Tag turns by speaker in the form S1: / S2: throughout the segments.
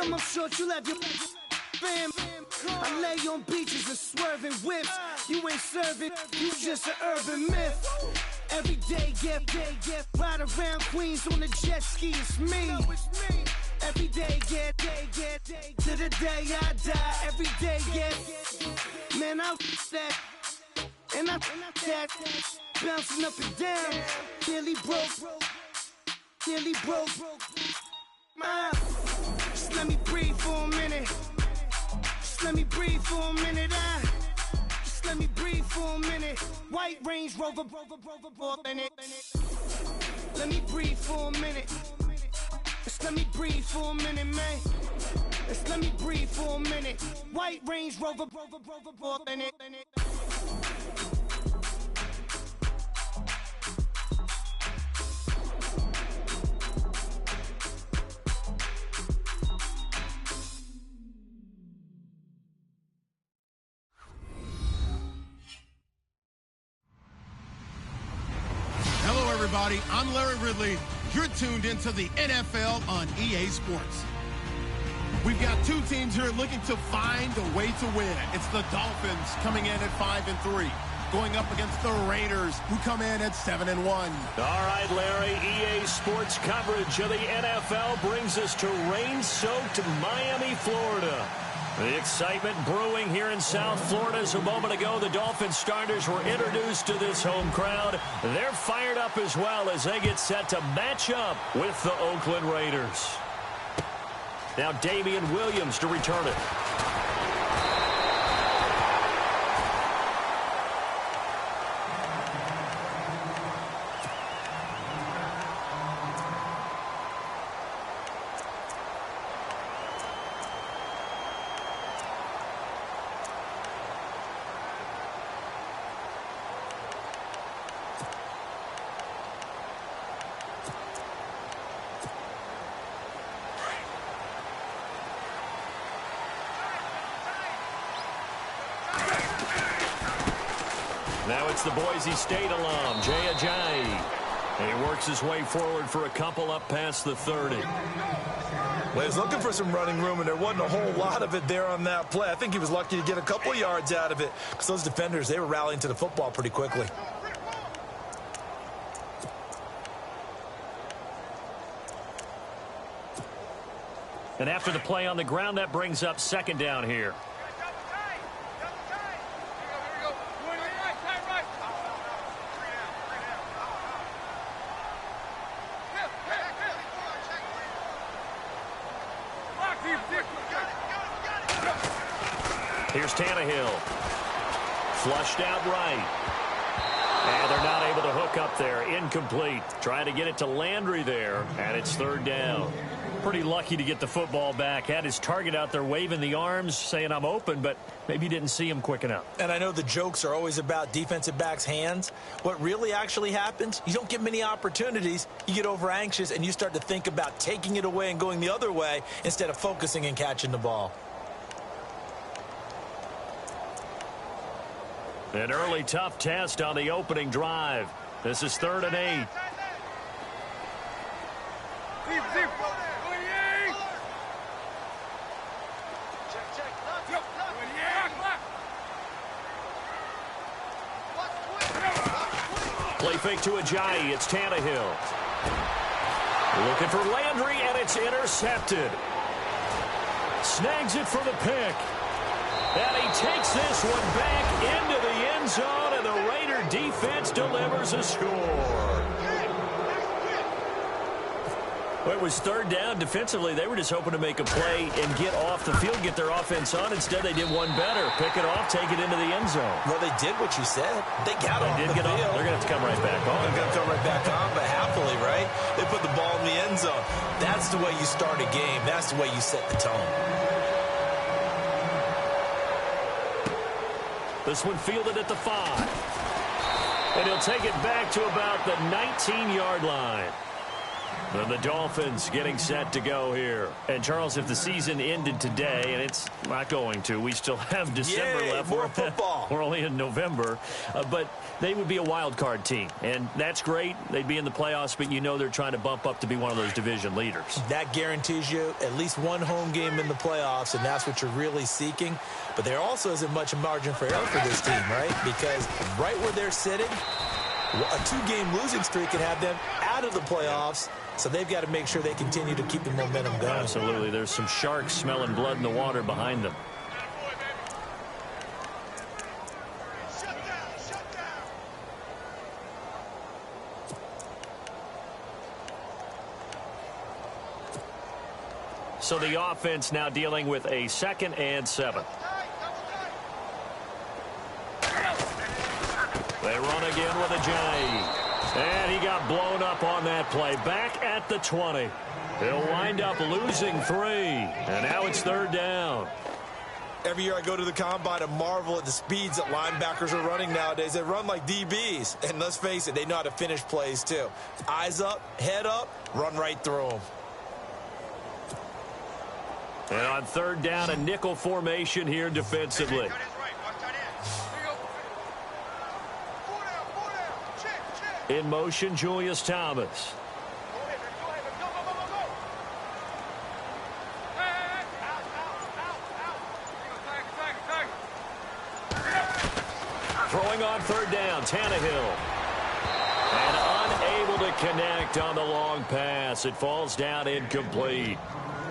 S1: come up short, you left your fam. I lay on beaches and swerving whips. You ain't serving, you just an urban myth. Every day, get ride around Queens on a jet ski, it's me. Every day, get to the day I die. Every day, get, man, I that, and I that, bouncing up and down, nearly broke. Just let me breathe for a minute. Just let me breathe for a minute. Just let me breathe for a minute. White Range Rover, in it. Let me breathe for a minute. Just let me breathe for a minute, man. Just let me breathe for a minute. White Range Rover, in it.
S2: Everybody, I'm Larry Ridley. You're tuned into the NFL on EA Sports. We've got two teams here looking to find a way to win. It's the Dolphins coming in at 5-3, going up against the Raiders, who come in at 7-1.
S3: All right, Larry, EA Sports coverage of the NFL brings us to rain-soaked Miami, Florida. The excitement brewing here in South Florida. As a moment ago, the Dolphins starters were introduced to this home crowd. They're fired up as well as they get set to match up with the Oakland Raiders. Now Damian Williams to return it. Now it's the Boise State alum, Jay Ajayi. And he works his way forward for a couple up past the 30.
S4: Well, he's looking for some running room, and there wasn't a whole lot of it there on that play. I think he was lucky to get a couple of yards out of it because those defenders, they were rallying to the football pretty quickly.
S3: And after the play on the ground, that brings up second down here. Here's Tannehill. Flushed out right. And they're not able to hook up there. Incomplete. Trying to get it to Landry there. And it's third down. Pretty lucky to get the football back. Had his target out there waving the arms, saying I'm open, but maybe didn't see him quick enough.
S4: And I know the jokes are always about defensive backs' hands. What really actually happens, you don't get many opportunities. You get over anxious, and you start to think about taking it away and going the other way instead of focusing and catching the ball.
S3: An early tough test on the opening drive. This is 3rd and 8. Play fake to Ajayi. It's Tannehill. Looking for Landry, and it's intercepted. Snags it for the pick. And he takes this one back into the end zone, and the Raider defense delivers a score. Well, it was third down. Defensively, they were just hoping to make a play and get off the field, get their offense on. Instead, they did one better. Pick it off, take it into the end zone.
S4: Well, they did what you said. They got off the field.
S3: They're going to have to come right back on.
S4: They're going to come right back on, but happily, right? They put the ball in the end zone. That's the way you start a game. That's the way you set the tone.
S3: This one fielded at the 5. And he'll take it back to about the 19-yard line. And the Dolphins getting set to go here.
S5: And, Charles, if the season ended today, and it's not going to, we still have December left.
S4: More football.
S5: We're only in November. But they would be a wild card team. And that's great. They'd be in the playoffs, but you know they're trying to bump up to be one of those division leaders.
S4: That guarantees you at least one home game in the playoffs, and that's what you're really seeking. But there also isn't much margin for error for this team, right? Because right where they're sitting, a 2-game losing streak could have them out of the playoffs. So they've got to make sure they continue to keep the momentum going.
S5: Absolutely. There's some sharks smelling blood in the water behind them. So the offense now dealing with a 2nd and 7. They run again with a J. And he got blown up on that play. Back at the 20. He'll wind up losing 3. And now it's 3rd down.
S4: Every year I go to the combine and marvel at the speeds that linebackers are running nowadays. They run like DBs. And let's face it, they know how to finish plays too. Eyes up, head up, run right through them.
S3: And on 3rd down, a nickel formation here defensively. In motion, Julius Thomas. Throwing on 3rd down, Tannehill. And unable to connect on the long pass. It falls down incomplete.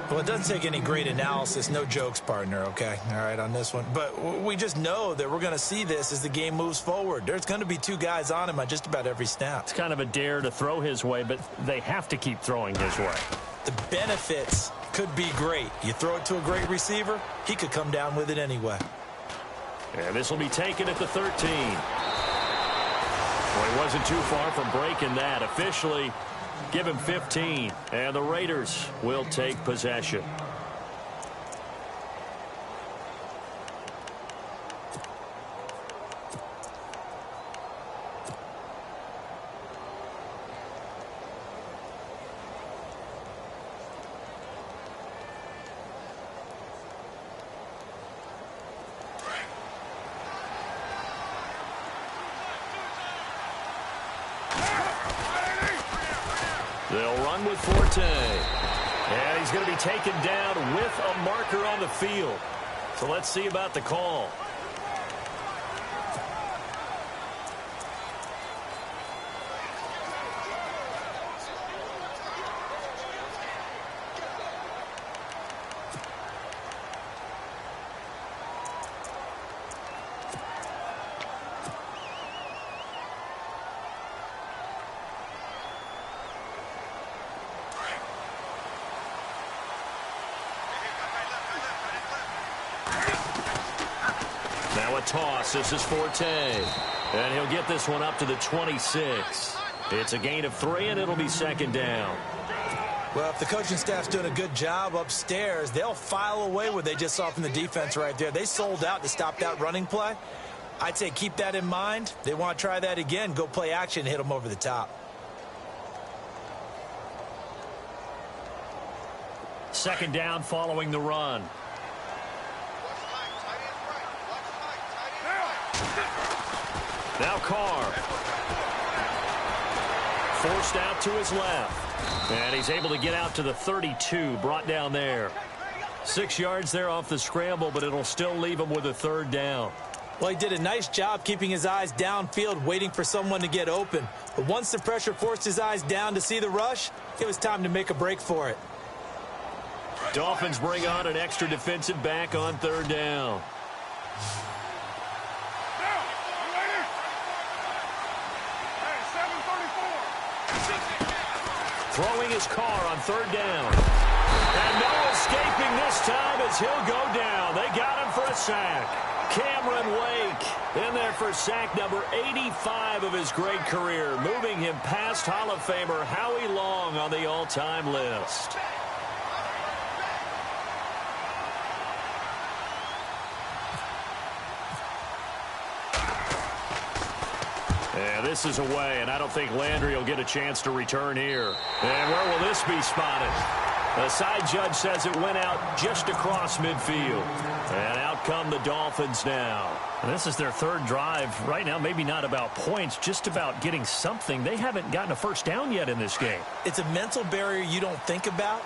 S4: Well, it doesn't take any great analysis. No jokes, partner, okay? All right, on this one. But we just know that we're going to see this as the game moves forward. There's going to be 2 guys on him on just about every snap.
S5: It's kind of a dare to throw his way, but they have to keep throwing his way.
S4: The benefits could be great. You throw it to a great receiver, he could come down with it anyway.
S3: And this will be taken at the 13. Well, he wasn't too far from breaking that. Officially, give him 15, and the Raiders will take possession. They'll run with Forte. And he's going to be taken down with a marker on the field. So let's see about the call. Now a toss. This is Forte. And he'll get this one up to the 26. It's a gain of 3, and it'll be 2nd down.
S4: Well, if the coaching staff's doing a good job upstairs, they'll file away what they just saw from the defense right there. They sold out to stop that running play. I'd say keep that in mind. They want to try that again. Go play action, hit them over the top.
S3: 2nd down following the run. Now Carr. Forced out to his left. And he's able to get out to the 32, brought down there. 6 yards there off the scramble, but it'll still leave him with a 3rd down.
S4: Well, he did a nice job keeping his eyes downfield, waiting for someone to get open. But once the pressure forced his eyes down to see the rush, it was time to make a break for it.
S3: Dolphins bring on an extra defensive back on 3rd down. Throwing his Carr on 3rd down. And no escaping this time as he'll go down. They got him for a sack. Cameron Wake in there for sack number 85 of his great career, moving him past Hall of Famer Howie Long on the all-time list.
S5: And this is away, and I don't think Landry will get a chance to return here. And where will this be spotted? The side judge says it went out just across midfield. And out come the Dolphins now.
S3: And this is their third drive. Right now, maybe not about points, just about getting something. They haven't gotten a first down yet in this game.
S4: It's a mental barrier you don't think about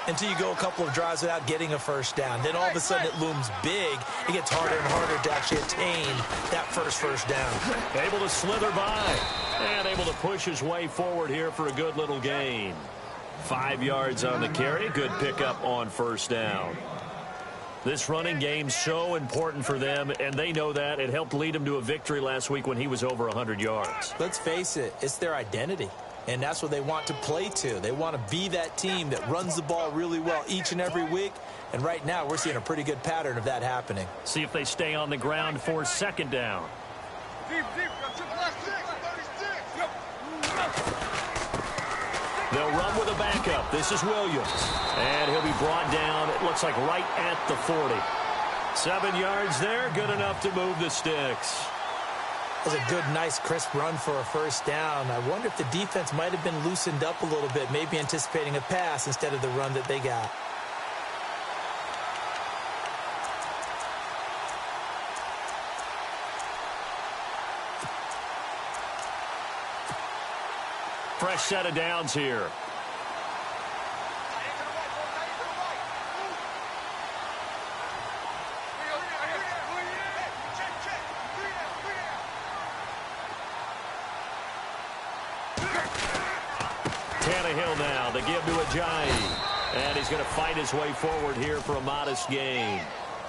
S4: until you go a couple of drives without getting a first down. Then all of a sudden it looms big. It gets harder and harder to actually attain that first down.
S5: Able to slither by and able to push his way forward here for a good little gain. 5 yards on the carry. Good pickup on first down. This running game's so important for them, and they know that. It helped lead them to a victory last week when he was over 100 yards.
S4: Let's face it, it's their identity. And that's what they want to play to. They want to be that team that runs the ball really well each and every week. And right now, we're seeing a pretty good pattern of that happening.
S3: See if they stay on the ground for second down.
S5: They'll run with a backup. This is Williams. And he'll be brought down, it looks like right at the 40. 7 yards there, good enough to move the sticks.
S4: That was a good, nice, crisp run for a first down. I wonder if the defense might have been loosened up a little bit, maybe anticipating a pass instead of the run that they got.
S5: Fresh set of downs here. Tannehill now to give to Ajayi. And he's going to fight his way forward here for a modest gain.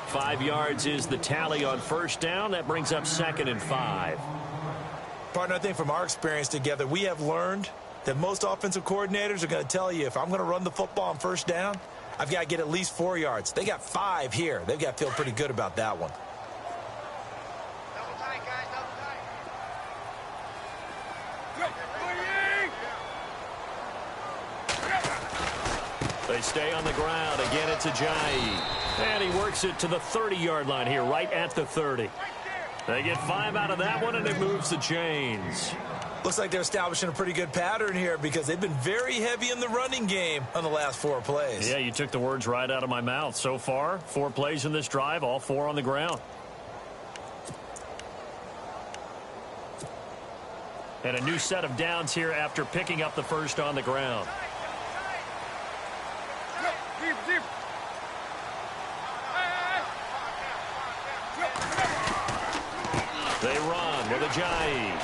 S5: 5 yards is the tally on first down. That brings up 2nd and 5.
S4: Partner, I think from our experience together, we have learned that most offensive coordinators are going to tell you, if I'm going to run the football on first down, I've got to get at least 4 yards. They got 5 here. They've got to feel pretty good about that one.
S5: They stay on the ground. Again, it's Ajayi. And he works it to the 30-yard line here, right at the 30. They get 5 out of that one, and it moves the chains.
S4: Looks like they're establishing a pretty good pattern here because they've been very heavy in the running game on the last 4 plays.
S3: Yeah, you took the words right out of my mouth. So far, 4 plays in this drive, all 4 on the ground. And a new set of downs here after picking up the first on the ground. They run with Ajayi.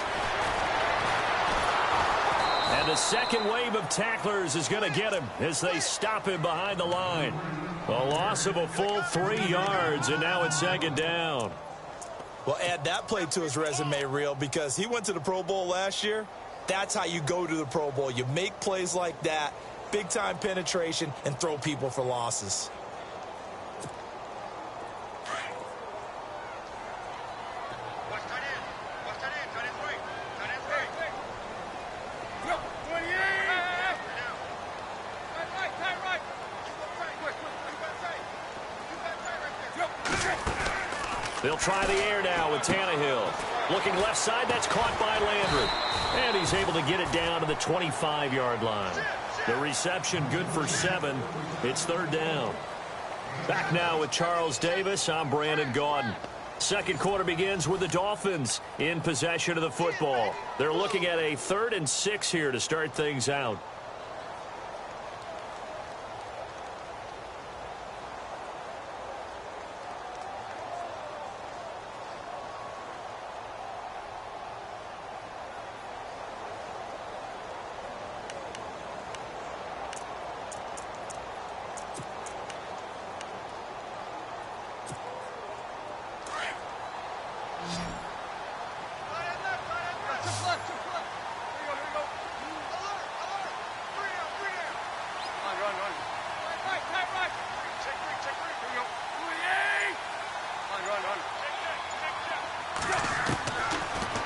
S3: And the second wave of tacklers is going to get him as they stop him behind the line. A loss of a full 3 yards, and now it's 2nd down.
S4: Well, add that play to his resume reel because he went to the Pro Bowl last year. That's how you go to the Pro Bowl. You make plays like that, big-time penetration, and throw people for losses.
S5: They'll try the air now with Tannehill. Looking left side, that's caught by Landry. And he's able to get it down to the 25-yard line. The reception good for 7. It's 3rd down. Back now with Charles Davis. I'm Brandon Gaudin. Second quarter begins with the Dolphins in possession of the football. They're looking at a 3rd and 6 here to start things out.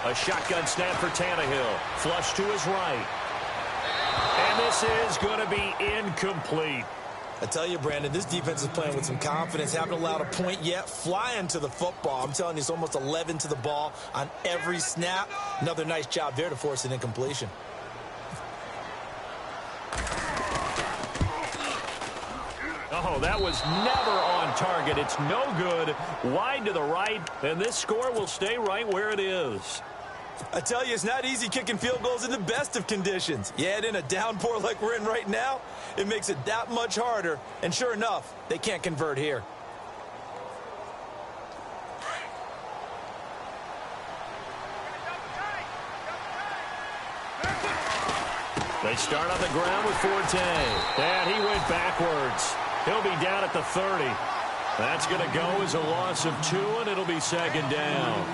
S5: A shotgun snap for Tannehill. Flush to his right. And this is going to be incomplete.
S4: I tell you, Brandon, this defense is playing with some confidence. Haven't allowed a point yet. Flying to the football. I'm telling you, it's almost 11 to the ball on every snap. Another nice job there to force an incompletion.
S5: Oh, that was never on target. It's no good. Wide to the right, and this score will stay right where it is.
S4: I tell you, it's not easy kicking field goals in the best of conditions. You add in a downpour like we're in right now, it makes it that much harder. And sure enough, they can't convert here.
S5: They start on the ground with Forte. And he went backwards. He'll be down at the 30. That's going to go as a loss of 2, and it'll be second down.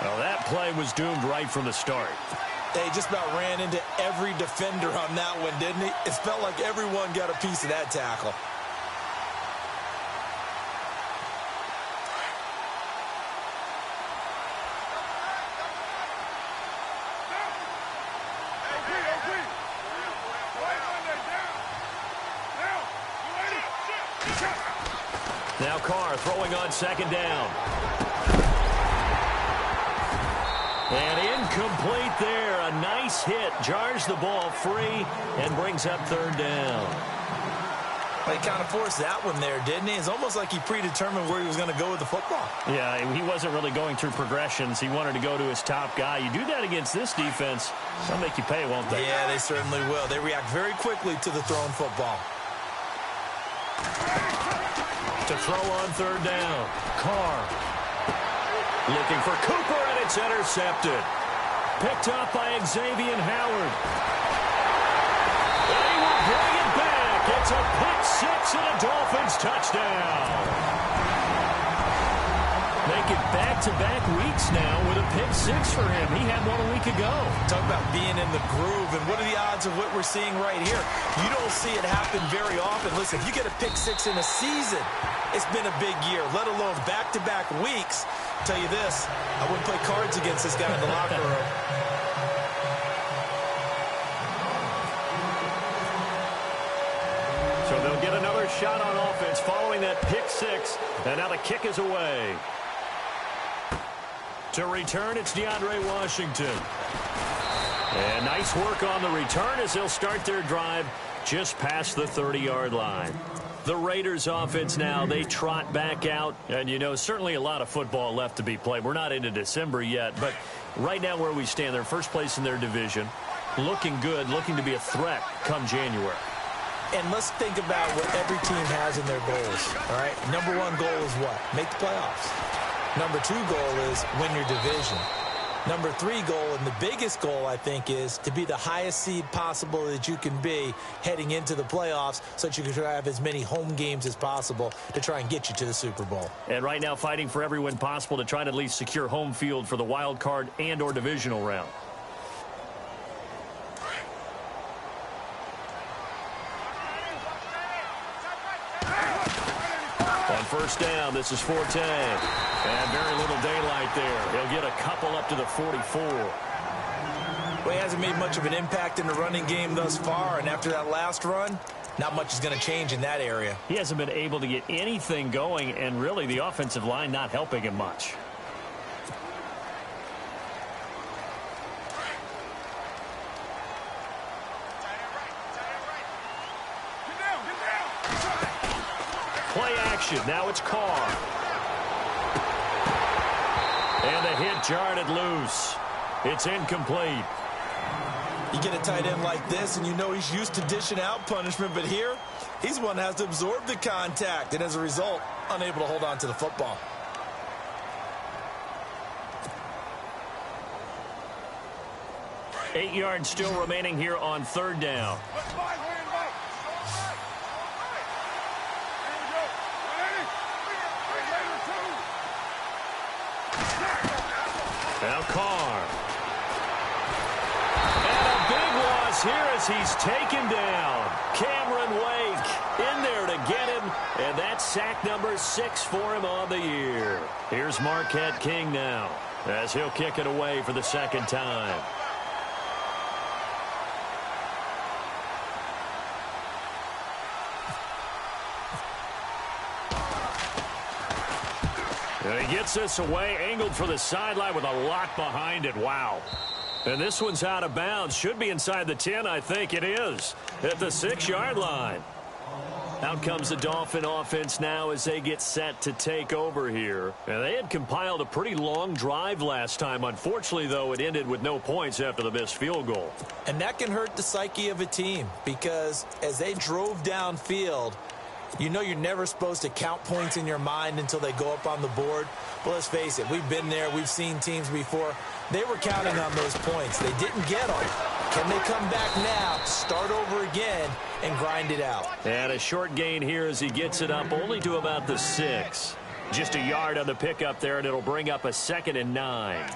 S5: Well, that play was doomed right from the start.
S4: They just about ran into every defender on that one, didn't he? It felt like everyone got a piece of that tackle.
S5: Now Carr throwing on second down. And incomplete there. A nice hit. Jars the ball free and brings up third down.
S4: Well, he kind of forced that one there, didn't he? It's almost like he predetermined where he was going to go with the football.
S5: Yeah, he wasn't really going through progressions. He wanted to go to his top guy. You do that against this defense, they'll make you pay, won't they?
S4: Yeah, they certainly will. They react very quickly to the thrown football.
S5: To throw on third down. Carr looking for Cooper, and it's intercepted. Picked up by Xavier Howard. And he will bring it back. It's a pick six and a Dolphins touchdown. Make it back-to-back weeks now with a pick six for him. He had one a week ago.
S4: Talk about being in the groove, and what are the odds of what we're seeing right here? You don't see it happen very often. Listen, if you get a pick six in a season, it's been a big year, let alone back-to-back weeks. I'll tell you this, I wouldn't play cards against this guy in the locker room.
S5: So they'll get another shot on offense following that pick six, and now the kick is away. To return, it's DeAndre Washington. And nice work on the return as they'll start their drive just past the 30-yard line. The Raiders offense now, they trot back out. And, you know, certainly a lot of football left to be played. We're not into December yet, but right now where we stand, they're first place in their division. Looking good, looking to be a threat come January.
S4: And let's think about what every team has in their goals, all right? Number one goal is what? Make the playoffs. Number two goal is win your division. Number three goal, and the biggest goal, I think, is to be the highest seed possible that you can be heading into the playoffs so that you can have as many home games as possible to try and get you to the Super Bowl.
S5: And right now fighting for every win possible to try to at least secure home field for the wild card and or divisional round. On first down, this is Forte. And very little daylight there. He'll get a couple up to the 44.
S4: Well, he hasn't made much of an impact in the running game thus far, and after that last run, not much is going to change in that area.
S5: He hasn't been able to get anything going, and really the offensive line not helping him much. Play action. Now it's Carr. And the hit jarred it loose. It's incomplete.
S4: You get a tight end like this, and you know he's used to dishing out punishment, but here, he's the one that has to absorb the contact, and as a result, unable to hold on to the football.
S5: Eight yards still remaining here on third down. Now Carr. And a big loss here as he's taken down. Cameron Wake in there to get him. And that's sack number 6 for him on the year. Here's Marquette King now as he'll kick it away for the second time. And he gets this away, angled for the sideline with a lot behind it. Wow. And this one's out of bounds. Should be inside the 10, I think it is, at the 6-yard line. Out comes the Dolphin offense now as they get set to take over here. And they had compiled a pretty long drive last time. Unfortunately, though, it ended with no points after the missed field goal.
S4: And that can hurt the psyche of a team because as they drove downfield, you know you're never supposed to count points in your mind until they go up on the board. Well, let's face it, we've been there. We've seen teams before. They were counting on those points. They didn't get them. Can they come back now, start over again, and grind it out?
S5: And a short gain here as he gets it up only to about the 6. Just a yard on the pickup there, and it'll bring up a 2nd and 9.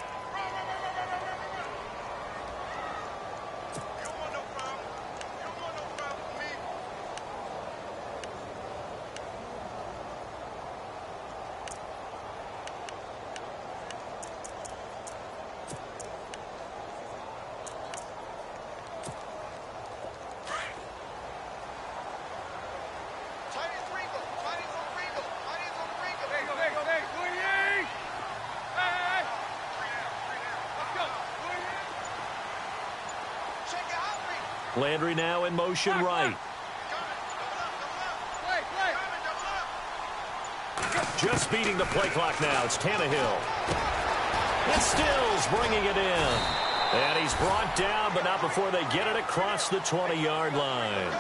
S5: Landry now in motion right. Just beating the play clock now. It's Tannehill. And Stills bringing it in. And he's brought down, but not before they get it across the 20-yard line.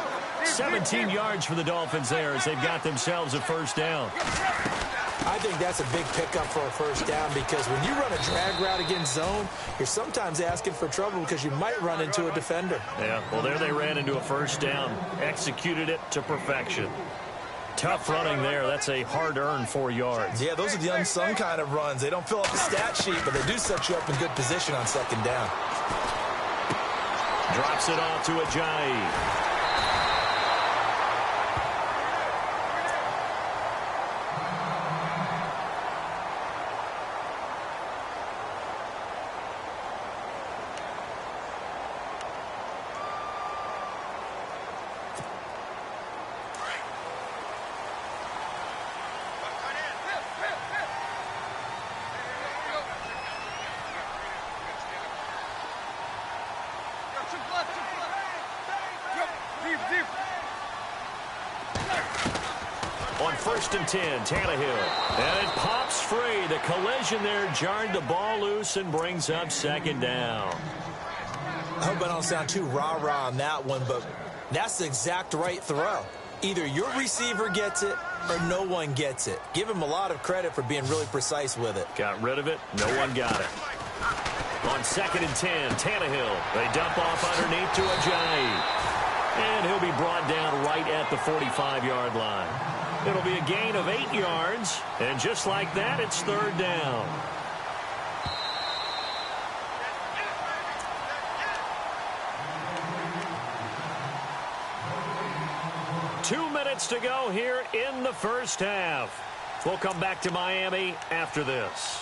S5: 17 yards for the Dolphins there as they've got themselves a first down.
S4: I think that's a big pickup for a first down because when you run a drag route against zone, you're sometimes asking for trouble because you might run into a defender.
S5: Yeah, well, there they ran into a first down, executed it to perfection. Tough running there. That's a hard-earned 4 yards.
S4: Yeah, those are the unsung kind of runs. They don't fill up the stat sheet, but they do set you up in good position on second down.
S5: Drops it off to Ajayi. On 1st and 10, Tannehill. And it pops free. The collision there jarred the ball loose and brings up 2nd down.
S4: I hope I don't sound too rah-rah on that one, but that's the exact right throw. Either your receiver gets it or no one gets it. Give him a lot of credit for being really precise with it.
S5: Got rid of it. No one got it. On 2nd and 10, Tannehill. They dump off underneath to Ajayi. And he'll be brought down right at the 45-yard line. It'll be a gain of 8 yards. And just like that, it's 3rd down. Two minutes to go here in the first half. We'll come back to Miami after this.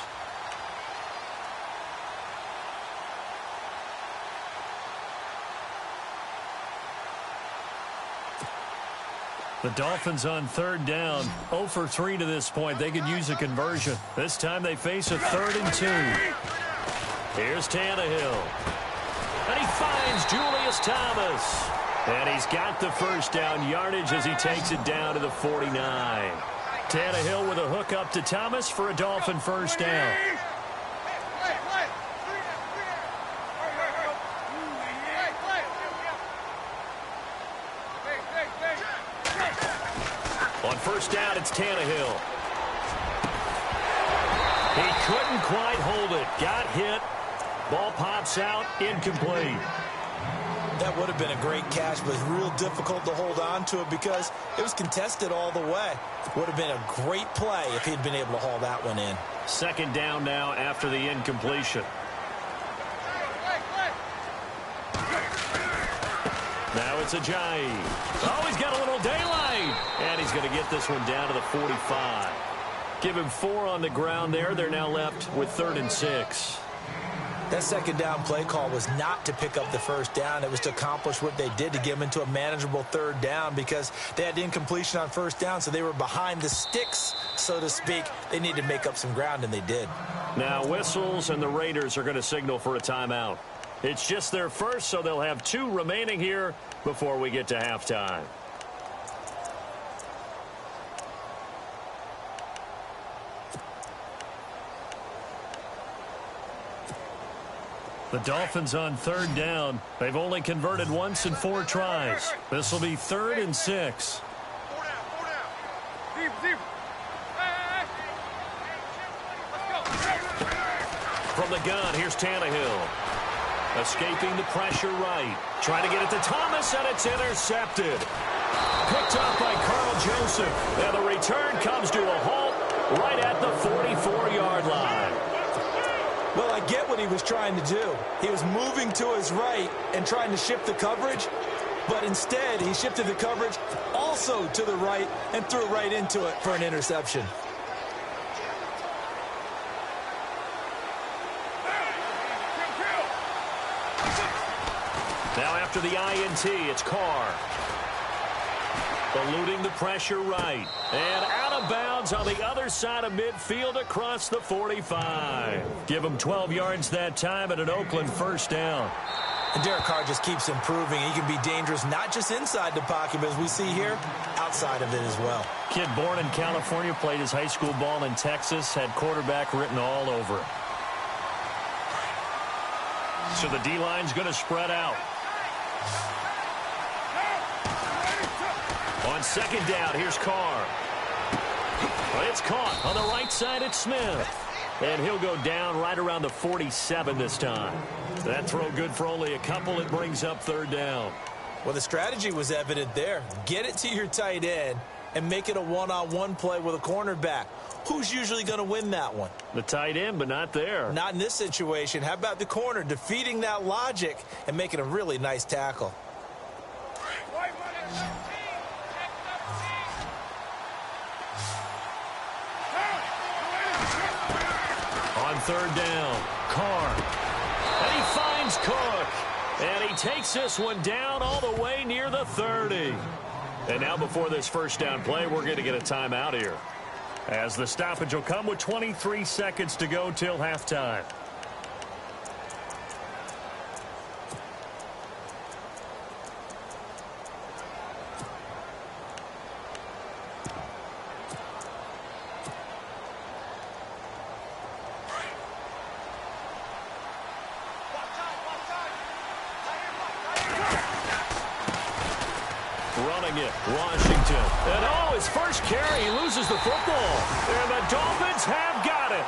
S5: The Dolphins on 3rd down, 0 for 3 to this point. They could use a conversion. This time they face a 3rd and 2. Here's Tannehill. And he finds Julius Thomas. And he's got the first down yardage as he takes it down to the 49. Tannehill with a hook up to Thomas for a Dolphin first down. On 1st down, it's Tannehill. He couldn't quite hold it. Got hit. Ball pops out. Incomplete.
S4: That would have been a great catch, but it's real difficult to hold on to it because it was contested all the way. Would have been a great play if he'd been able to haul that one in.
S5: 2nd down now after the incompletion. Now it's Ajayi. Oh, he's got a little daylight. And he's going to get this one down to the 45. Give him 4 on the ground there. They're now left with 3rd and 6.
S4: That second down play call was not to pick up the first down. It was to accomplish what they did, to get them into a manageable third down, because they had incompletion on first down, so they were behind the sticks, so to speak. They needed to make up some ground, and they did.
S5: Now whistles, and the Raiders are going to signal for a timeout. It's just their first, so they'll have 2 remaining here before we get to halftime. The Dolphins on third down. They've only converted once in 4 tries. This will be 3rd and 6. From the gun, here's Tannehill. Escaping the pressure right. Trying to get it to Thomas, and it's intercepted. Picked up by Carl Joseph. And the return comes to a halt right at the 44-yard line.
S4: Well, I get what he was trying to do. He was moving to his right and trying to shift the coverage, but instead he shifted the coverage also to the right and threw right into it for an interception.
S5: Now after the INT, it's Carr. Eluding the pressure right. And out of bounds on the other side of midfield across the 45. Give him 12 yards that time and an Oakland first down.
S4: And Derek Carr just keeps improving. He can be dangerous not just inside the pocket, but as we see here, outside of it as well.
S5: Kid born in California, played his high school ball in Texas, had quarterback written all over it. So the D-line's going to spread out. On second down, here's Carr. It's caught. On the right side, it's Smith. And he'll go down right around the 47 this time. That throw good for only a couple. It brings up third down.
S4: Well, the strategy was evident there. Get it to your tight end and make it a one-on-one play with a cornerback. Who's usually going to win that one?
S5: The tight end, but not there.
S4: Not in this situation. How about the corner defeating that logic and making a really nice tackle?
S5: On third down, Carr. And he finds Cook. And he takes this one down all the way near the 30. And now before this first down play, we're going to get a timeout here, as the stoppage will come with 23 seconds to go till halftime. Running it, Washington. And his first carry, he loses the football. And the Dolphins have got it.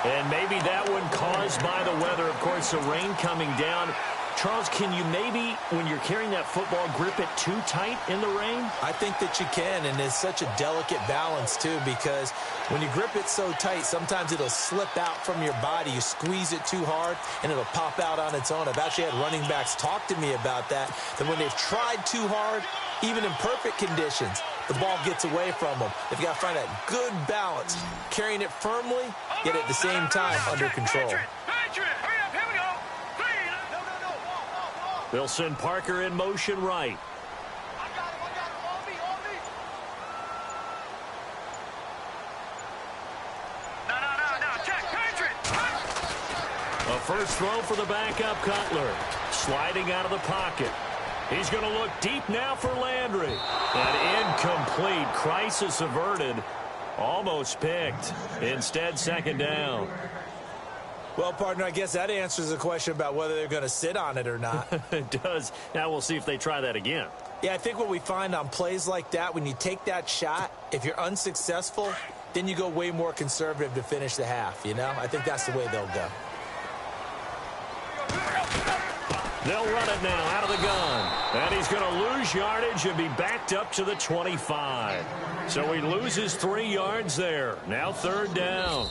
S5: And maybe that one caused by the weather. Of course, the rain coming down. Charles, can you maybe, when you're carrying that football, grip it too tight in the rain?
S4: I think that you can, and it's such a delicate balance, too, because when you grip it so tight, sometimes it'll slip out from your body. You squeeze it too hard, and it'll pop out on its own. I've actually had running backs talk to me about that when they've tried too hard, even in perfect conditions, the ball gets away from them. They've got to find that good balance, carrying it firmly, yet at the same time under control.
S5: They'll send Parker in motion right. A first throw for the backup Cutler. Sliding out of the pocket. He's going to look deep now for Landry. And incomplete. Crisis averted. Almost picked. Instead, second down.
S4: Well, partner, I guess that answers the question about whether they're going to sit on it or not.
S5: It does. Now we'll see if they try that again.
S4: Yeah, I think what we find on plays like that, when you take that shot, if you're unsuccessful, then you go way more conservative to finish the half, you know? I think that's the way they'll go.
S5: They'll run it now out of the gun. And he's going to lose yardage and be backed up to the 25. So he loses 3 yards there. Now third down.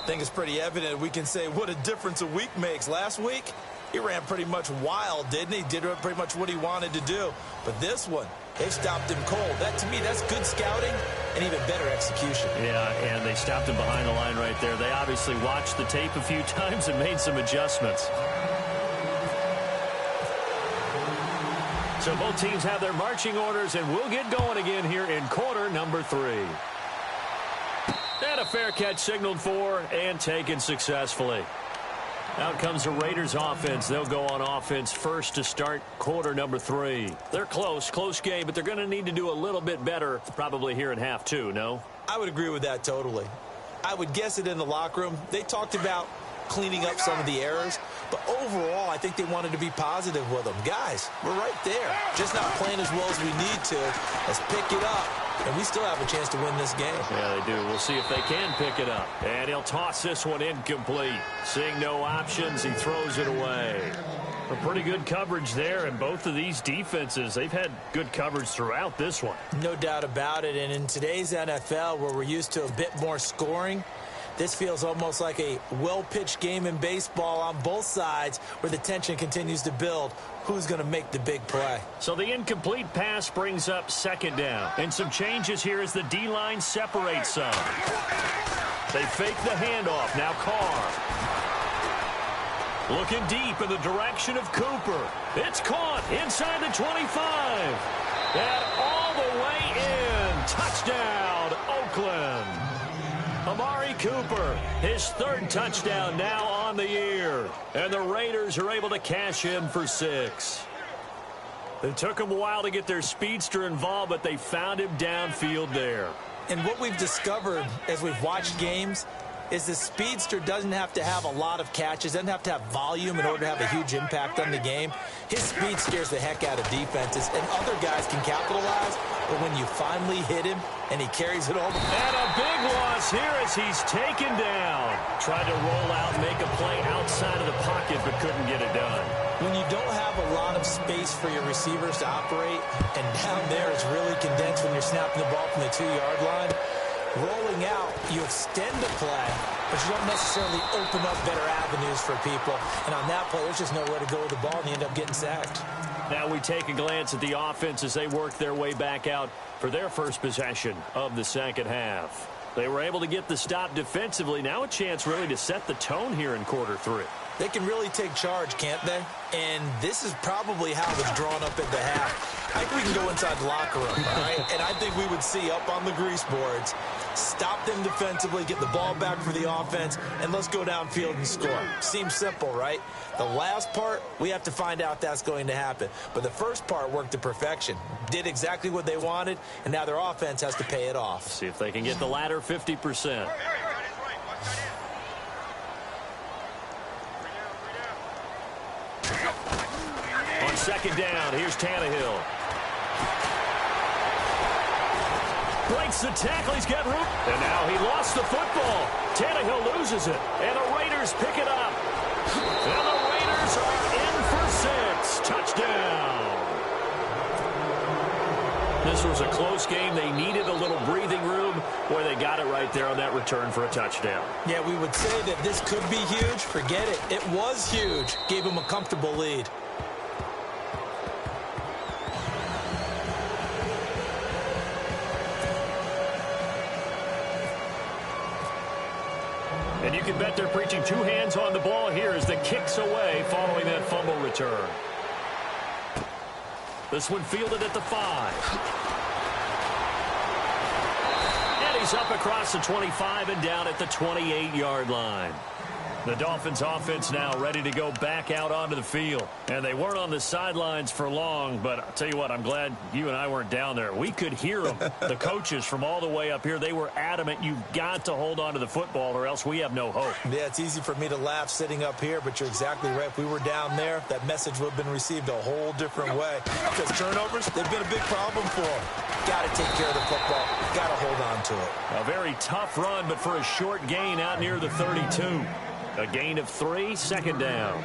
S4: I think it's pretty evident we can say what a difference a week makes. Last week, he ran pretty much wild, didn't he? Did pretty much what he wanted to do. But this one, They've stopped him cold. That, to me, that's good scouting and even better execution.
S5: Yeah, and they stopped him behind the line right there. They obviously watched the tape a few times and made some adjustments. So both teams have their marching orders, and we'll get going again here in quarter number 3. And a fair catch signaled for and taken successfully. Out comes the Raiders offense. They'll go on offense first to start quarter number 3. They're close game, but they're going to need to do a little bit better probably here in half 2, no?
S4: I would agree with that totally. I would guess it in the locker room. They talked about cleaning up some of the errors, but overall, I think they wanted to be positive with them. Guys, we're right there. Just not playing as well as we need to. Let's pick it up, and we still have a chance to win this game.
S5: Yeah, they do. We'll see if they can pick it up. And he'll toss this one incomplete. Seeing no options, he throws it away. A pretty good coverage there, and both of these defenses, they've had good coverage throughout this one.
S4: No doubt about it, and in today's NFL, where we're used to a bit more scoring, this feels almost like a well-pitched game in baseball on both sides where the tension continues to build. Who's going to make the big play?
S5: So the incomplete pass brings up second down. And some changes here as the D-line separates some. They fake the handoff. Now Carr. Looking deep in the direction of Cooper. It's caught inside the 25. And all the way in. Touchdown, Oakland. Amari Cooper, his 3rd touchdown now on the year. And the Raiders are able to cash in for 6. It took them a while to get their speedster involved, but they found him downfield there.
S4: And what we've discovered as we've watched games is the speedster doesn't have to have a lot of catches, doesn't have to have volume in order to have a huge impact on the game. His speed scares the heck out of defenses, and other guys can capitalize, but when you finally hit him and he carries it all.
S5: And a big loss here as he's taken down. Tried to roll out, make a play outside of the pocket, but couldn't get it done.
S4: When you don't have a lot of space for your receivers to operate, and down there it's really condensed when you're snapping the ball from the 2-yard line, rolling out, you extend the play, but you don't necessarily open up better avenues for people. And on that play, there's just nowhere to go with the ball, and you end up getting sacked.
S5: Now we take a glance at the offense as they work their way back out for their first possession of the second half. They were able to get the stop defensively. Now a chance really to set the tone here in quarter 3.
S4: They can really take charge, can't they? And this is probably how it was drawn up at the half. I think we can go inside the locker room, all right? And I think we would see up on the grease boards, stop them defensively, get the ball back for the offense, and let's go downfield and score. Seems simple, right? The last part, we have to find out that's going to happen. But the first part worked to perfection. Did exactly what they wanted, and now their offense has to pay it off.
S5: See if they can get the latter 50%. On second down, here's Tannehill. Breaks the tackle, he's got room. And now he lost the football. Tannehill loses it, and the Raiders pick it up. And the Raiders are in for 6. Touchdown. This was a close game. They needed a little breathing room. Boy, they got it right there on that return for a touchdown.
S4: Yeah, we would say that this could be huge. Forget it. It was huge. Gave him a comfortable lead.
S5: And you can bet they're preaching 2 hands on the ball here as the kick's away following that fumble return. This one fielded at the 5. And he's up across the 25 and down at the 28-yard line. The Dolphins offense now ready to go back out onto the field. And they weren't on the sidelines for long, but I'll tell you what, I'm glad you and I weren't down there. We could hear them, the coaches from all the way up here. They were adamant, you've got to hold on to the football or else we have no hope.
S4: Yeah, it's easy for me to laugh sitting up here, but you're exactly right. If we were down there, that message would have been received a whole different way. Because turnovers, they've been a big problem for them. Got to take care of the football. Got to hold on to it.
S5: A very tough run, but for a short gain out near the 32. A gain of 3, second down.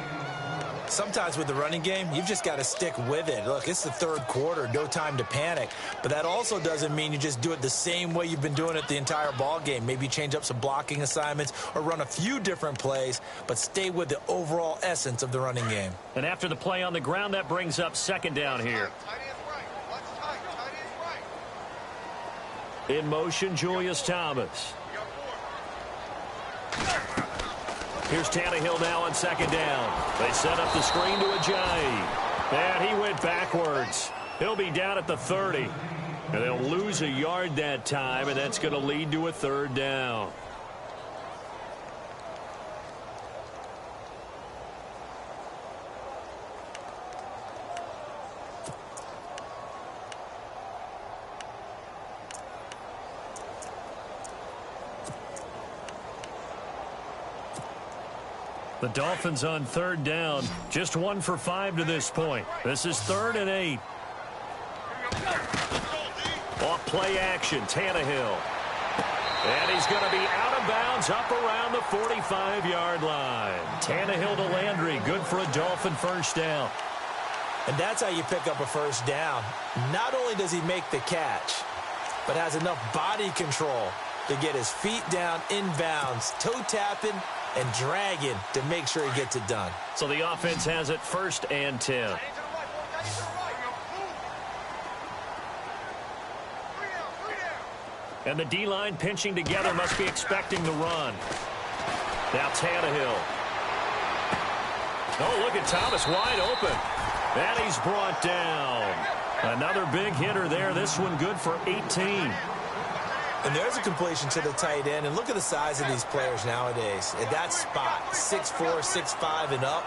S4: Sometimes with the running game, you've just got to stick with it. Look, it's the 3rd quarter, no time to panic. But that also doesn't mean you just do it the same way you've been doing it the entire ball game. Maybe change up some blocking assignments or run a few different plays, but stay with the overall essence of the running game.
S5: And after the play on the ground, that brings up second down here. In motion, Julius Thomas. Here's Tannehill now on second down. They set up the screen to Ajayi. And he went backwards. He'll be down at the 30. And they'll lose a yard that time, and that's going to lead to a third down. The Dolphins on third down, just 1 for 5 to this point. This is 3rd and 8. Off play action, Tannehill. And he's going to be out of bounds up around the 45-yard line. Tannehill to Landry, good for a Dolphin first down.
S4: And that's how you pick up a first down. Not only does he make the catch, but has enough body control to get his feet down inbounds, toe tapping, and dragging to make sure he gets it done.
S5: So the offense has it 1st and 10. And the D-line pinching together, must be expecting the run. Now Tannehill. Oh, look at Thomas wide open. And he's brought down. Another big hitter there. This one good for 18.
S4: And there's a completion to the tight end. And look at the size of these players nowadays. At that spot, 6'4", 6'5", and up.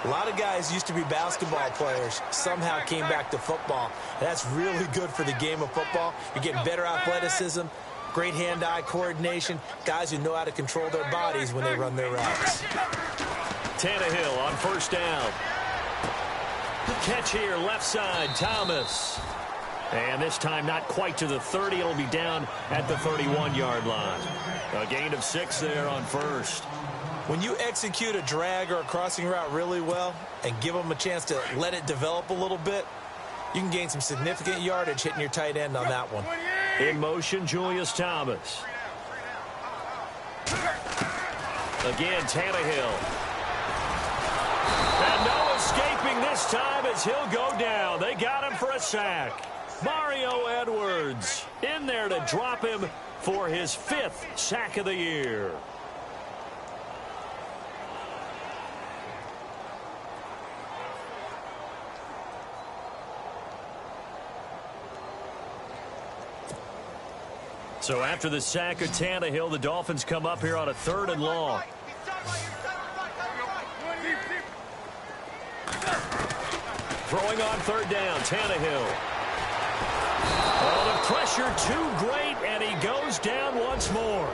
S4: A lot of guys used to be basketball players, somehow came back to football. And that's really good for the game of football. You're getting better athleticism, great hand-eye coordination, guys who know how to control their bodies when they run their routes.
S5: Tannehill on first down. Catch here, left side, Thomas. And this time not quite to the 30. It'll be down at the 31-yard line. A gain of 6 there on first.
S4: When you execute a drag or a crossing route really well and give them a chance to let it develop a little bit, you can gain some significant yardage hitting your tight end on that one.
S5: In motion, Julius Thomas. Again, Tannehill. And no escaping this time as he'll go down. They got him for a sack. Mario Edwards in there to drop him for his 5th sack of the year. So after the sack of Tannehill, the Dolphins come up here on a 3rd and long. Throwing on 3rd down, Tannehill. Oh, the pressure too great, and he goes down once more.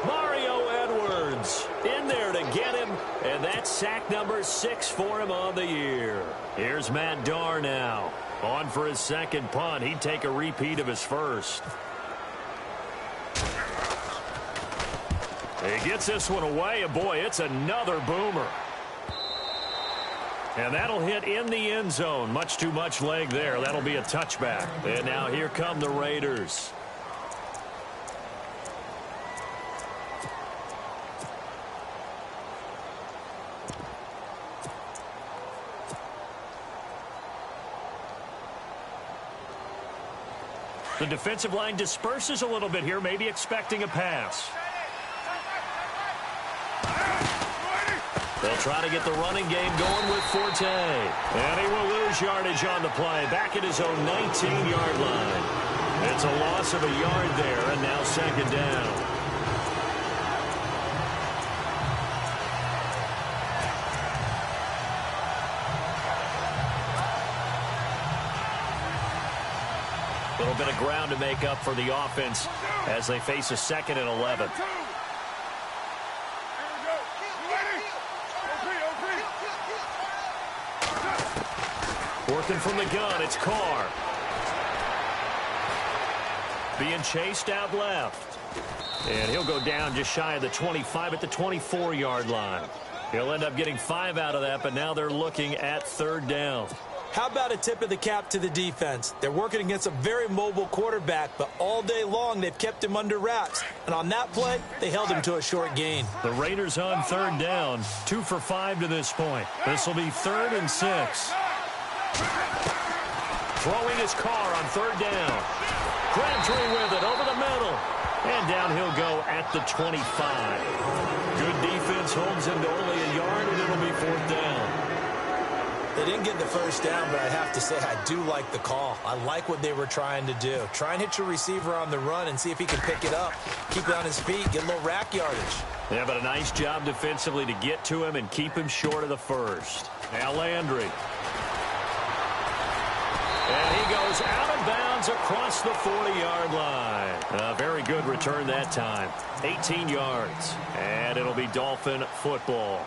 S5: Mario Edwards in there to get him, and that's sack number 6 for him on the year. Here's Matt Darr now. On for his second punt. He'd take a repeat of his first. He gets this one away, and boy, it's another boomer. And that'll hit in the end zone. Much too much leg there. That'll be a touchback. And now here come the Raiders. The defensive line disperses a little bit here, maybe expecting a pass. They'll try to get the running game going with Forte. And he will lose yardage on the play. Back at his own 19-yard line. It's a loss of a yard there, and now 2nd down. A little bit of ground to make up for the offense as they face a 2nd and 11. Working from the gun, it's Carr. Being chased out left. And he'll go down just shy of the 25 at the 24-yard line. He'll end up getting 5 out of that, but now they're looking at 3rd down.
S4: How about a tip of the cap to the defense? They're working against a very mobile quarterback, but all day long they've kept him under wraps. And on that play, they held him to a short gain.
S5: The Raiders on 3rd down, 2 for 5 to this point. This will be 3rd and 6. Throwing his Carr on 3rd down. Crabtree with it over the middle. And down he'll go at the 25. Good defense holds him to only a yard, and it'll be 4th down.
S4: They didn't get the first down, but I have to say I do like the call. I like what they were trying to do. Try and hit your receiver on the run and see if he can pick it up. Keep it on his feet, get a little rack yardage.
S5: Yeah, but a nice job defensively to get to him and keep him short of the first. Now Landry. And he goes out of bounds across the 40-yard line. A very good return that time. 18 yards. And it'll be Dolphin football.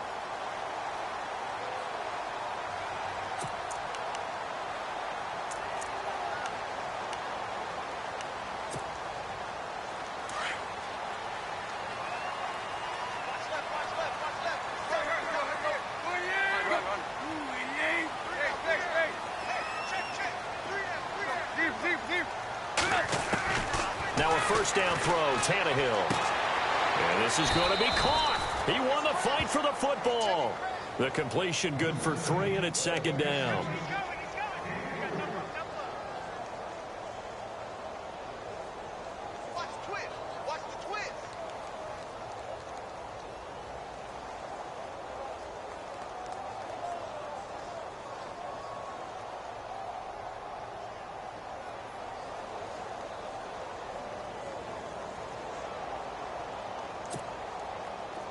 S5: Now a first down throw, Tannehill. And this is going to be caught. He won the fight for the football. The completion good for 3, and it's 2nd down.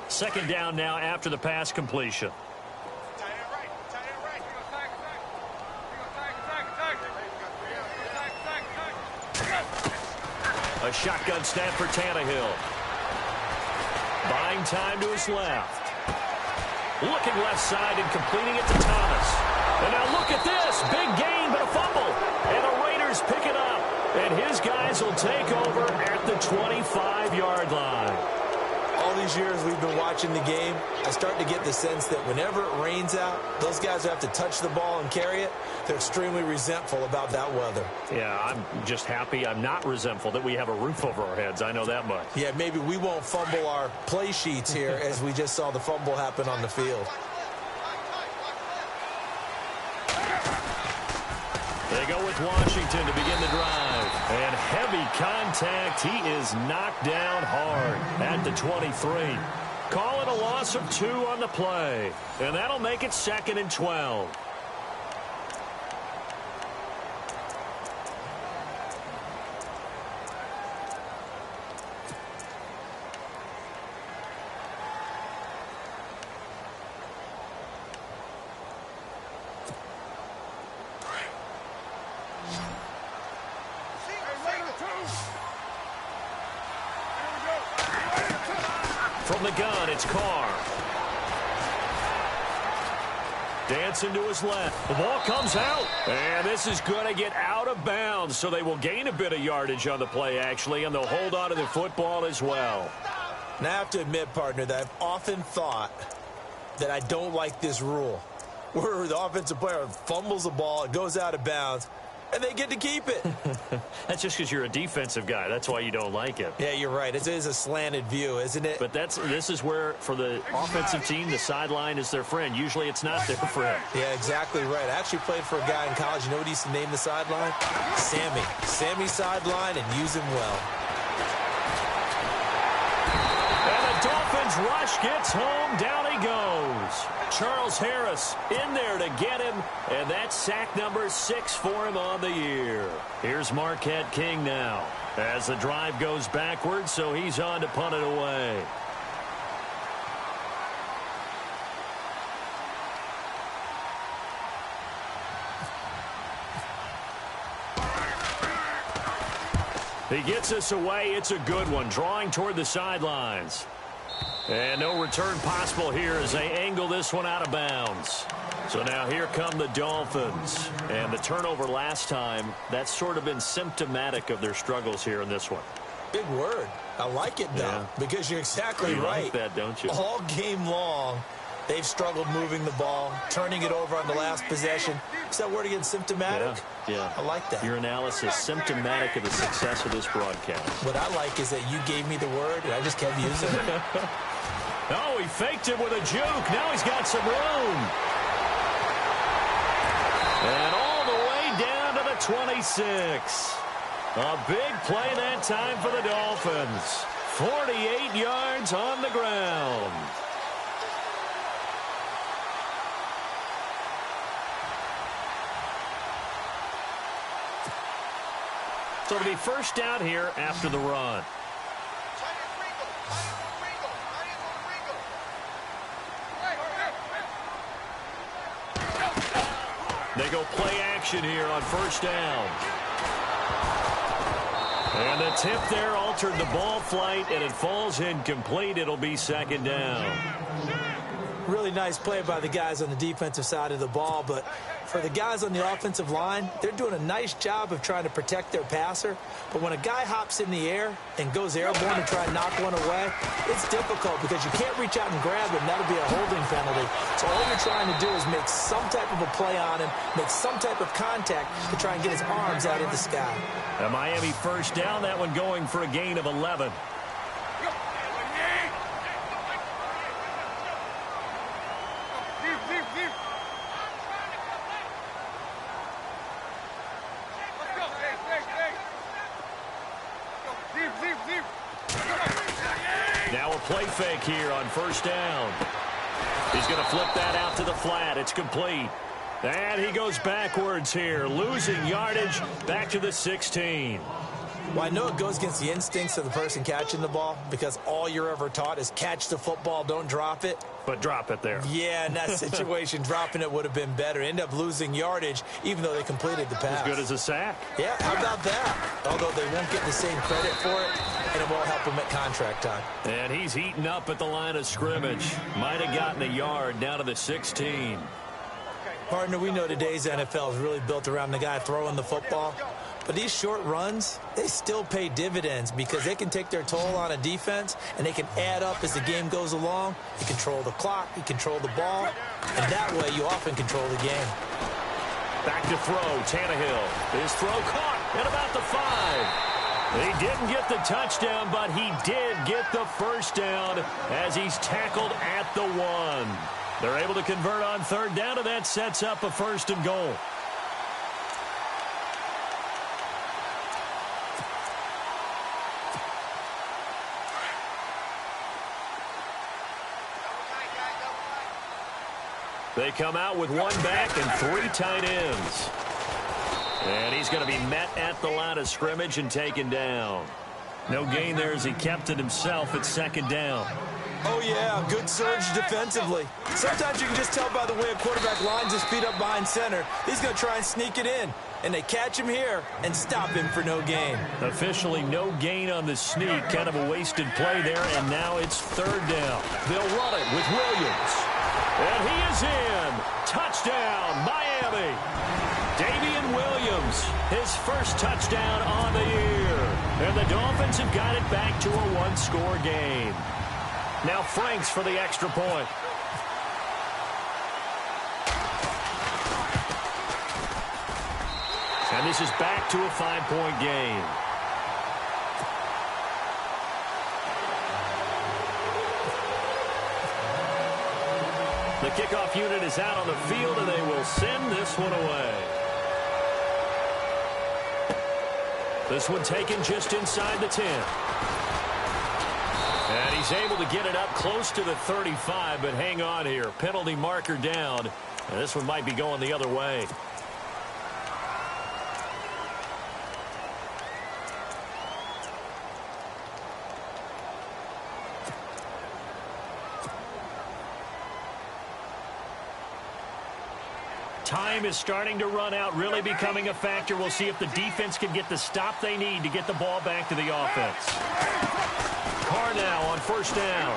S5: Second down now after the pass completion. A shotgun snap for Tannehill. Buying time to his left. Looking left side and completing it to Thomas. And now look at this. Big gain, but a fumble. And the Raiders pick it up. And his guys will take over at the 25-yard line.
S4: All these years we've been watching the game, I start to get the sense that whenever it rains out, those guys who have to touch the ball and carry it, they're extremely resentful about that weather.
S5: Yeah, I'm just happy I'm not resentful that we have a roof over our heads. I know that much.
S4: Yeah, maybe we won't fumble our play sheets here as we just saw the fumble happen on the field.
S5: They go with Washington to begin the drive. And heavy contact. He is knocked down hard at the 23. Call it a loss of 2 on the play. And that'll make it 2nd and 12. From the gun, it's Carr. Dancing to his left. The ball comes out. And this is going to get out of bounds, so they will gain a bit of yardage on the play, actually, and they'll hold on to the football as well.
S4: Now, I have to admit, partner, that I've often thought that I don't like this rule, where the offensive player fumbles the ball, it goes out of bounds, and they get to keep it.
S5: That's just because you're a defensive guy. That's why you don't like it.
S4: Yeah, you're right. It is a slanted view, isn't it?
S5: But this is where, for the offensive team, the sideline is their friend. Usually it's not their friend.
S4: Yeah, exactly right. I actually played for a guy in college. You know what he used to name the sideline? Sammy. Sammy sideline, and use him well.
S5: And the Dolphins rush gets home. Down he goes. Charles Harris in there to get him, and that's sack number 6 for him on the year. Here's Marquette King now as the drive goes backwards, so he's on to punt it away. He gets us away. It's a good one, drawing toward the sidelines. And no return possible here as they angle this one out of bounds. So now here come the Dolphins. And the turnover last time, that's sort of been symptomatic of their struggles here in this one.
S4: Big word. I like it, though, because you're exactly right.
S5: You like that, don't you?
S4: All game long, they've struggled moving the ball, turning it over on the last possession. Is that word again, symptomatic?
S5: Yeah.
S4: I like that.
S5: Your analysis, symptomatic of the success of this broadcast.
S4: What I like is that you gave me the word, and I just kept using it.
S5: Oh, he faked it with a juke. Now he's got some room. And all the way down to the 26. A big play that time for the Dolphins. 48 yards on the ground. So it'll be first down here after the run. They go play action here on first down. And the tip there altered the ball flight, and it falls incomplete. It'll be second down.
S4: Really nice play by the guys on the defensive side of the ball, but for the guys on the offensive line, they're doing a nice job of trying to protect their passer. But when a guy hops in the air and goes airborne to try and knock one away, it's difficult because you can't reach out and grab him. That'll be a holding penalty. So all you're trying to do is make some type of a play on him, make some type of contact to try and get his arms out in the sky.
S5: A Miami first down, that one going for a gain of 11. Now a play fake here on first down. He's going to flip that out to the flat. It's complete. And he goes backwards here, losing yardage back to the 16.
S4: Well, I know it goes against the instincts of the person catching the ball because all you're ever taught is catch the football, don't drop it.
S5: But drop it there.
S4: Yeah, in that situation, dropping it would have been better. End up losing yardage, even though they completed the pass.
S5: As good as a sack.
S4: Yeah, how about that? Although they won't get the same credit for it, and it won't help them at contract time.
S5: And he's eaten up at the line of scrimmage. Might have gotten a yard down to the 16.
S4: Partner, we know today's NFL is really built around the guy throwing the football. But these short runs, they still pay dividends because they can take their toll on a defense and they can add up as the game goes along. You control the clock, you control the ball, and that way you often control the game.
S5: Back to throw, Tannehill. His throw caught at about the 5. He didn't get the touchdown, but he did get the first down as he's tackled at the 1. They're able to convert on third down, and that sets up a first and goal. They come out with one back and 3 tight ends. And he's going to be met at the line of scrimmage and taken down. No gain there as he kept it himself at second down.
S4: Oh, yeah, good surge defensively. Sometimes you can just tell by the way a quarterback lines his feet up behind center. He's going to try and sneak it in. And they catch him here and stop him for no gain. Officially no gain on the sneak. Kind of a wasted play there, and now it's third down.
S5: They'll run it with Williams. And he is in. Touchdown, Miami. Damian Williams, his first touchdown on the year. And the Dolphins have got it back to a one-score game. Now Franks for the extra point. And this is back to a 5-point game. The kickoff unit is out on the field, and they will send this one away. This one taken just inside the 10. And he's able to get it up close to the 35, but hang on here. Penalty marker down. And this one might be going the other way. Time is starting to run out, really becoming a factor. We'll see if the defense can get the stop they need to get the ball back to the offense. Carr now on first down.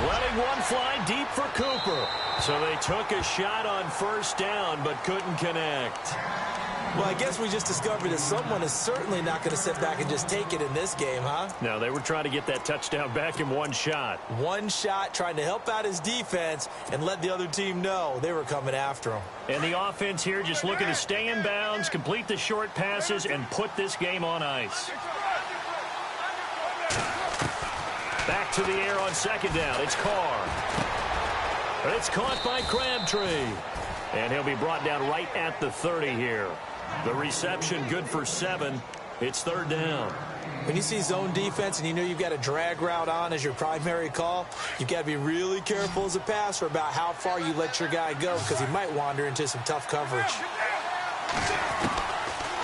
S5: Letting one fly deep for Cooper. So they took a shot on first down, but couldn't connect.
S4: Well, I guess we just discovered that someone is certainly not going to sit back and just take it in this game, huh?
S5: No, they were trying to get that touchdown back in one shot.
S4: One shot, trying to help out his defense and let the other team know they were coming after him.
S5: And the offense here just looking to stay in bounds, complete the short passes, and put this game on ice. Back to the air on second down. It's Carr. But it's caught by Crabtree. And he'll be brought down right at the 30 here. The reception good for 7. It's 3rd down.
S4: When you see zone defense and you know you've got a drag route on as your primary call, you've got to be really careful as a passer about how far you let your guy go because he might wander into some tough coverage.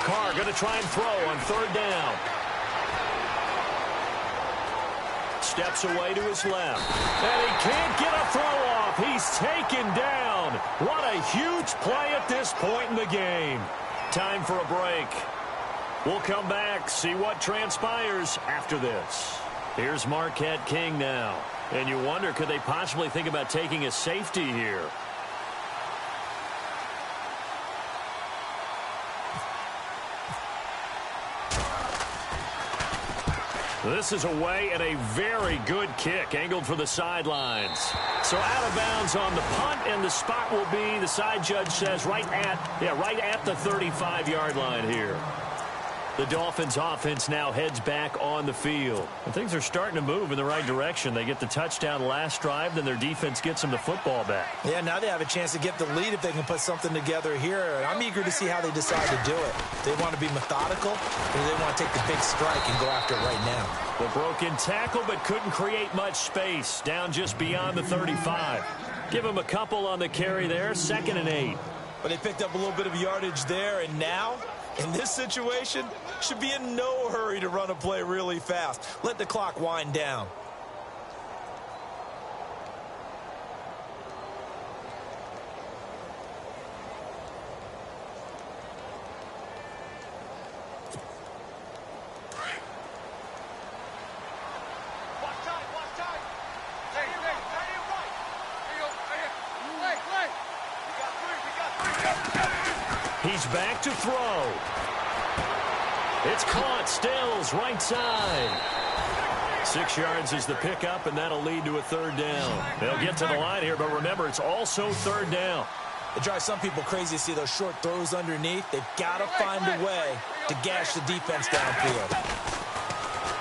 S5: Carr going to try and throw on 3rd down. Steps away to his left. And he can't get a throw off. He's taken down. What a huge play at this point in the game. Time for a break. We'll come back, see what transpires after this. Here's Marquette King now. And you wonder, could they possibly think about taking a safety here? This is away and a very good kick, angled for the sidelines. So out of bounds on the punt, and the spot will be, the side judge says, right at the 35-yard line here. The Dolphins offense now heads back on the field. And things are starting to move in the right direction. They get the touchdown last drive, then their defense gets them the football back.
S4: Yeah, now they have a chance to get the lead if they can put something together here. And I'm eager to see how they decide to do it. They want to be methodical, or they want to take the big strike and go after it right now.
S5: The broken tackle, but couldn't create much space. Down just beyond the 35. Give him a couple on the carry there. 2nd and 8.
S4: But they picked up a little bit of yardage there, and now, in this situation, should be in no hurry to run a play really fast. Let the clock wind down.
S5: He's back to throw. It's caught. Stills, right side. 6 yards is the pickup, and that'll lead to a 3rd down. They'll get to the line here, but remember, it's also 3rd down.
S4: It drives some people crazy to see those short throws underneath. They've got to find a way to gash the defense downfield.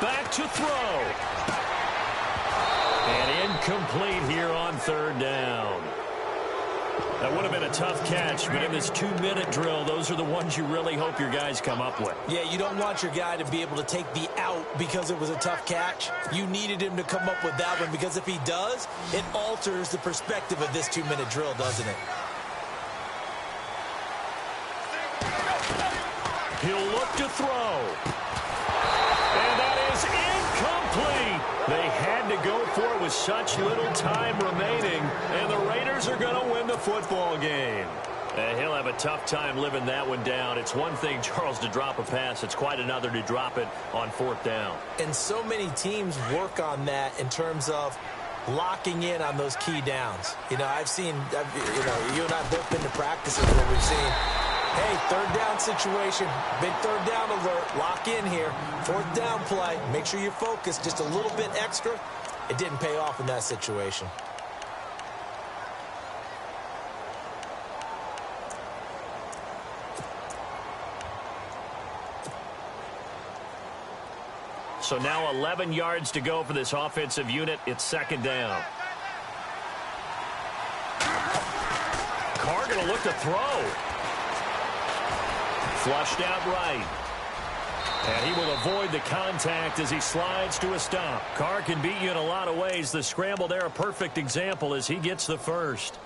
S5: Back to throw. And incomplete here on 3rd down. That would have been a tough catch, but in this 2-minute drill, those are the ones you really hope your guys come up with.
S4: Yeah, you don't want your guy to be able to take the out because it was a tough catch. You needed him to come up with that one because if he does, it alters the perspective of this 2-minute drill, doesn't it?
S5: He'll look to throw. And that is incomplete. They had to go for it with such little time remaining, and the Raiders are going to win the football game. He'll have a tough time living that one down. It's one thing, Charles, to drop a pass. It's quite another to drop it on 4th down.
S4: And so many teams work on that in terms of locking in on those key downs. You know, you and I both been to practices where we've seen, hey, 3rd down situation, big 3rd down alert, lock in here, 4th down play, make sure you're focused just a little bit extra. It didn't pay off in that situation.
S5: So now 11 yards to go for this offensive unit. It's 2nd down. Carr going to look to throw. Flushed out right. And he will avoid the contact as he slides to a stop. Carr can beat you in a lot of ways. The scramble there, a perfect example as he gets the first.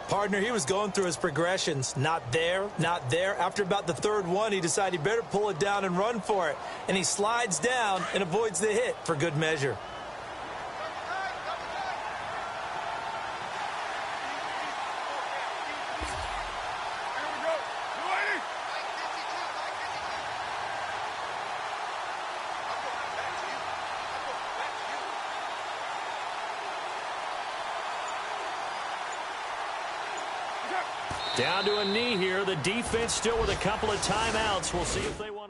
S4: Partner, he was going through his progressions. Not there, not there. After about the 3rd one, he decided he better pull it down and run for it. And he slides down and avoids the hit for good measure.
S5: Down to a knee here. The defense still with a couple of timeouts. We'll see if they want to.